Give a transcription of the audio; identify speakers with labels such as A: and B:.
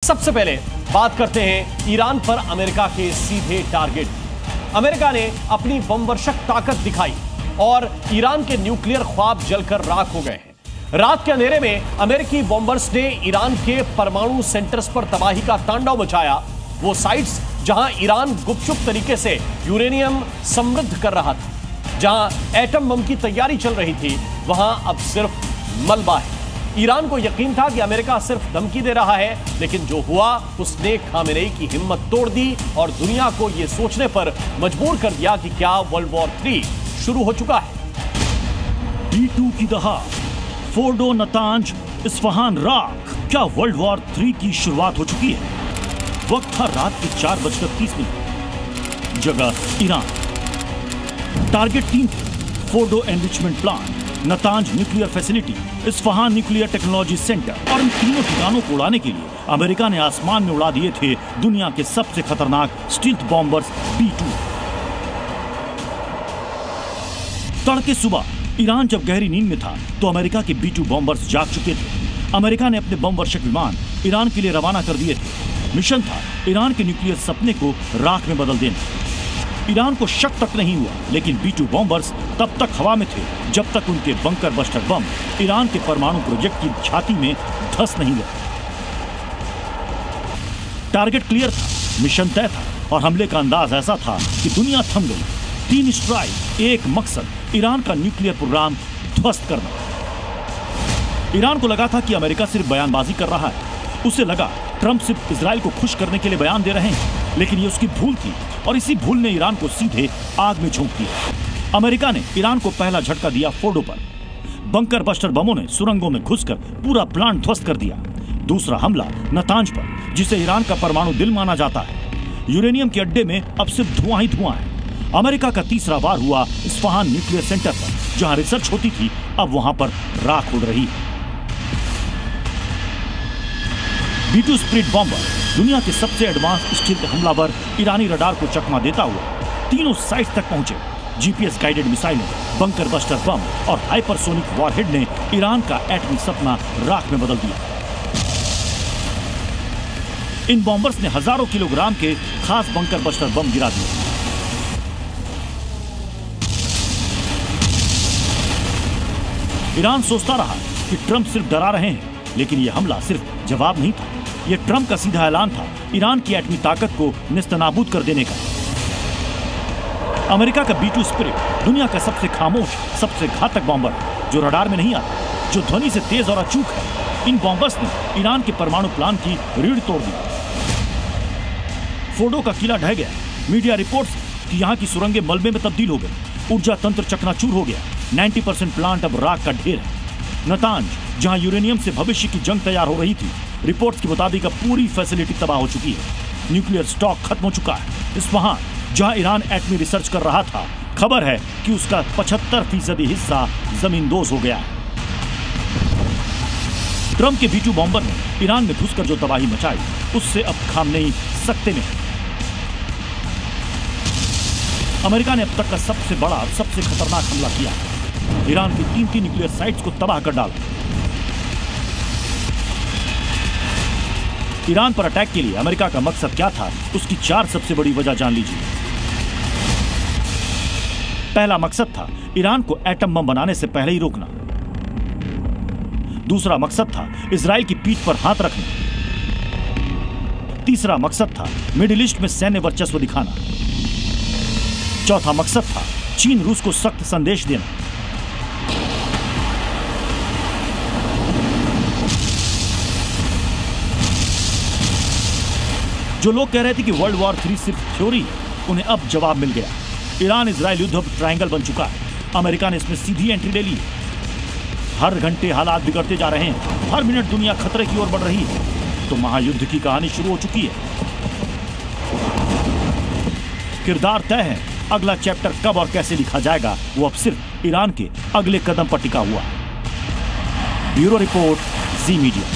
A: सबसे पहले बात करते हैं ईरान पर अमेरिका के सीधे टारगेट। अमेरिका ने अपनी बमवर्षक ताकत दिखाई और ईरान के न्यूक्लियर ख्वाब जलकर राख हो गए हैं। रात के अंधेरे में अमेरिकी बॉम्बर्स ने ईरान के परमाणु सेंटर्स पर तबाही का तांडव मचाया। वो साइट्स जहां ईरान गुपचुप तरीके से यूरेनियम समृद्ध कर रहा था, जहां एटम बम की तैयारी चल रही थी, वहां अब सिर्फ मलबा है। ईरान को यकीन था कि अमेरिका सिर्फ धमकी दे रहा है, लेकिन जो हुआ उसने खामेनेई की हिम्मत तोड़ दी और दुनिया को यह सोचने पर मजबूर कर दिया कि क्या वर्ल्ड वॉर 3 शुरू हो चुका है।
B: B2 की दहाड़, फोर्डो, नतांज, इस्फहान राख। क्या वर्ल्ड वॉर 3 की शुरुआत हो चुकी है? वक्त था रात के 4:30। जगह ईरान। टारगेट 3 थे: Fordow enrichment plant, Natanz nuclear facility, Isfahan nuclear technology centre. और इन तीनों ठिकानों को उड़ाने के लिए अमेरिका ने आसमान में उड़ा दिए थे दुनिया के सबसे खतरनाक स्टील्थ बॉम्बर्स B2। तड़के सुबह ईरान जब गहरी नींद में था तो अमेरिका के B2 बॉम्बर्स जाग चुके थे। अमेरिका ने अपने बमवर्षक विमान ईरान के लिए रवाना कर दिए थे। मिशन था ईरान के न्यूक्लियर सपने को राख में बदल देना। ईरान को शक तक नहीं हुआ, लेकिन B2 बॉम्बर्स तब तक हवा में थे जब तक उनके बंकर बस्टर बम ईरान के परमाणु प्रोजेक्ट की छाती में धंस नहीं गए। टारगेट क्लियर था, मिशन तय था और हमले का अंदाज ऐसा था कि दुनिया थम गई। 3 स्ट्राइक, एक मकसद, ईरान का न्यूक्लियर प्रोग्राम ध्वस्त करना। ईरान को लगा था कि अमेरिका सिर्फ बयानबाजी कर रहा है। उसे लगा ट्रंप सिर्फ इजराइल को खुश करने के लिए बयान दे रहे हैं, लेकिन ये उसकी भूल थी और इसी भूल ने ईरान को सीधे आग में झोंक दिया। अमेरिका ने ईरान को पहला झटका दिया फोर्डो पर। बंकर बस्टर बमों ने सुरंगों में घुसकर पूरा प्लांट ध्वस्त कर दिया। दूसरा हमला नतांज पर, जिसे ईरान का परमाणु दिल माना जाता है। यूरेनियम के अड्डे में अब सिर्फ धुआं ही धुआं है। अमेरिका का तीसरा वार हुआ इस्फहान न्यूक्लियर सेंटर पर, जहां रिसर्च होती थी, अब वहां पर राख उड़ रही है। B2 स्प्रिट बॉम्बर, दुनिया के सबसे एडवांस स्टील्थ हमलावर, ईरानी रडार को चकमा देता हुआ तीनों साइट्स तक पहुंचे। GPS गाइडेड मिसाइलें, बंकर बस्टर बम और हाइपरसोनिक वॉरहेड ने ईरान का एटमी सपना राख में बदल दिया। इन बॉम्बर्स ने हजारों किलोग्राम के खास बंकर बस्टर बम गिरा दिए। ईरान सोचता रहा कि ट्रंप सिर्फ डरा रहे हैं, लेकिन यह हमला सिर्फ जवाब नहीं था, यह ट्रंप का सीधा ऐलान था ईरान की एटमी ताकत को नेस्तनाबूद कर देने का। अमेरिका का B2 स्पिरिट दुनिया का सबसे खामोश, सबसे घातक बॉम्बर, जो रडार में नहीं आता, जो ध्वनि से तेज और अचूक है। इन बॉम्बर्स ने ईरान के परमाणु प्लांट की रीढ़ तोड़ दी। फोर्डो का किला ढह गया। मीडिया रिपोर्ट्स कि यहाँ की सुरंगें मलबे में तब्दील हो गई। ऊर्जा तंत्र चकनाचूर हो गया। 90% प्लांट अब राख का ढेर है। नतांज, जहां यूरेनियम से भविष्य की जंग तैयार हो रही थी, रिपोर्ट्स के मुताबिक अब पूरी फैसिलिटी तबाह हो चुकी है। न्यूक्लियर स्टॉक खत्म हो चुका है। इस्फहान, जहां ईरान एटमी रिसर्च कर रहा था, खबर है कि उसका 75% हिस्सा जमींदोज हो गया है। ट्रंप के B2 बॉम्बर ने ईरान में घुसकर जो तबाही मचाई, उससे अब खामनेई सकते में है। अमेरिका ने अब तक का सबसे बड़ा और सबसे खतरनाक हमला किया। ईरान की 3 न्यूक्लियर साइट्स को तबाह कर डाला। ईरान पर अटैक के लिए अमेरिका का मकसद क्या था, उसकी 4 सबसे बड़ी वजह जान लीजिए। पहला मकसद था ईरान को एटम बम बनाने से पहले ही रोकना। दूसरा मकसद था इजराइल की पीठ पर हाथ रखना। तीसरा मकसद था मिडिल ईस्ट में सैन्य वर्चस्व दिखाना। चौथा मकसद था चीन रूस को सख्त संदेश देना। जो लोग कह रहे थे कि वर्ल्ड वॉर 3 सिर्फ थ्योरी है, उन्हें अब जवाब मिल गया। ईरान इजराइल युद्ध अब ट्रायंगल बन चुका है। अमेरिका ने इसमें सीधी एंट्री ले ली है। हर घंटे हालात बिगड़ते जा रहे हैं। हर मिनट दुनिया खतरे की ओर बढ़ रही है। तो महायुद्ध की कहानी शुरू हो चुकी है। किरदार तय है। अगला चैप्टर कब और कैसे लिखा जाएगा, वो अब सिर्फ ईरान के अगले कदम पर टिका हुआ है। ब्यूरो रिपोर्ट, जी मीडिया।